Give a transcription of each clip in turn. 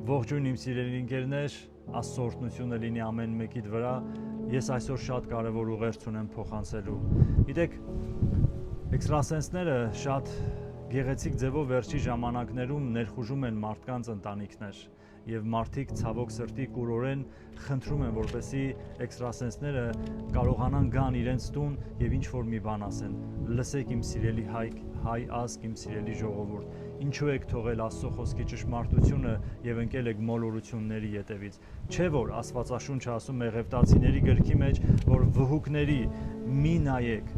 Ողջույն իմ սիրելի ընկերներ, Աստծո օրհնությունը լինի ամեն մեկիդ վրա։ Ես այսօր շատ կարևոր ուղերձ ունեմ փոխանցելու։ Գիտեք, էքստրասենսները շատ գեղեցիկ ձևով վերջի ժամանակներում ներխուժում են մարդկանց ընտանիքներ եւ մարդիկ ցավոք սրտի կուրորեն խնդրում են, որպեսզի էքստրասենսները կարողանան գան իրենց տուն եւ ինչ որ մի բան ասեն։ Լսեք իմ սիրելի հայ ազգ, իմ սիրելի ժողովուրդ, ինչու եք թողել Աստծո խոսքի ճշմարտությունը եւ ընկել եք մոլորությունների ետևից։ Չէ՞ որ Աստվածաշունչը ասում է Ղևտացիների գրքի մեջ, որ վհուկների մի նայեք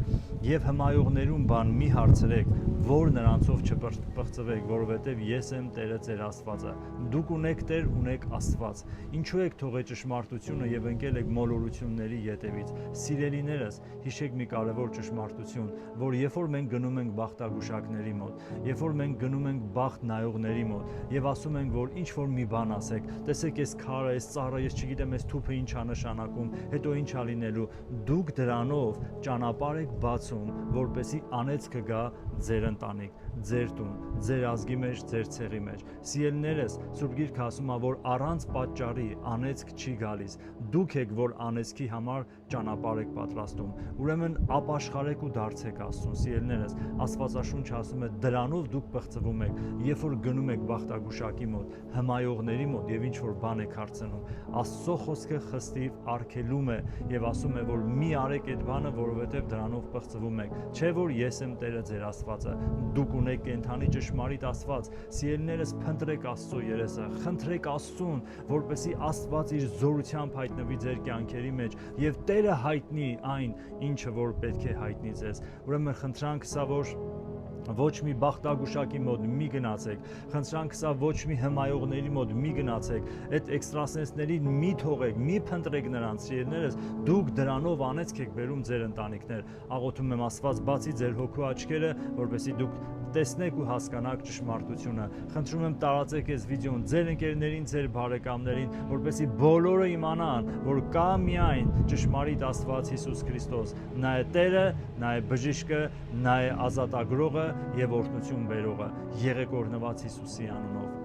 եւ հմայողներուն բան մի հարցրեք, որ նրանցով չպղծվեք, որովհետեւ ես եմ Տերը ձեր Աստվածը։ Դուք ունեք Տեր, ունեք Աստված։ Ինչու եք թողել ճշմարտությունը եւ ընկել եք մոլորությունների ետևից։ Սիրելիներս, հիշեք մի կարևոր ճշմարտություն, որ երբ որ մենք գնում ենք բախտագուշակների մոտ, երբ որ մենք գնում ենք բախտ նայողների մոտ եւ ասում ենք, որ ինչ որ մի բան ասեք, տեսեք այս քարը, այս ծառը, ես չգիտեմ, այս թուփը ինչ է նշանակում, հետո ինչ է լինելու, դուք դրանով ճանապարհ եք բացում, որպեսզի անեծքը գա ձեր ընտանիք, ձեր տուն, ձեր ազգի մեջ, ձեր ցեղի մեջ։ Սիրելիներս, Սուրբ Գիրքը ասում է, որ առանց պատճառի անեծք չի գալիս։ Դուք եք, որ անեծքի համար ճանապարհ եք պատրաստում։ Ուրեմն ապաշխարեք ու դարձեք Աստծուն, սիրելիներս։ Աստվածաշունչը ասում է, դրանով դուք պղծվում եք, երբ որ գնում եք բախտագուշակի մոտ, հմայողների մոտ եւ ինչ որ բան եք հարցնում։ Աստծո խոսքը խստիվ արգելում է եւ ասում է, որ մի արեք այդ բանը, որովհետեւ դրանով պղծվում եք։ Չէ՞ որ ես եմ Տերը ձեր Աստվածը։ Դուք ունեք կենդանի ճշմարիտ Աստված։ Սիրելիներս, փնտրեք Աստծո երեսը, խնդրեք Աստծուն, որպեսզի Աստված իր զորությամբ հայտնվի ձեր կյանքերի մեջ եւ Տերը հայտնի այն, ինչը որ պետք է հայտնի ձեզ։ Ուրեմն խնդրանք սա, որ ոչ մի բախտագուշակի մոտ մի գնացեք, խնդրանք սա, ոչ մի հմայողների մոտ մի գնացեք, այդ էքստրասենսներին մի թողեք, մի փնտրեք նրանց, սիրելիներս, դուք դրանով անեծք եք բերում ձեր ընտանիքներ։ Աղոթում եմ Աստված բացի ձեր հոգու աչքերը, որպեսզի դուք տեսնեք ու հասկանաք ճշմարտությունը։ Խնդրում եմ տարածեք այս վիդեոն ձեր ընկերներին, ձեր բարեկամներին, որպեսզի բոլորը իմանան, որ կա միայն ճշմարիտ Աստված Հիսուս Քրիստոս։ Նա է Տերը, նա է բժիշկը, նա է ազատագրողը եւ օրհնություն բերողը։ Եղեք օրհնված Հիսուսի անունով։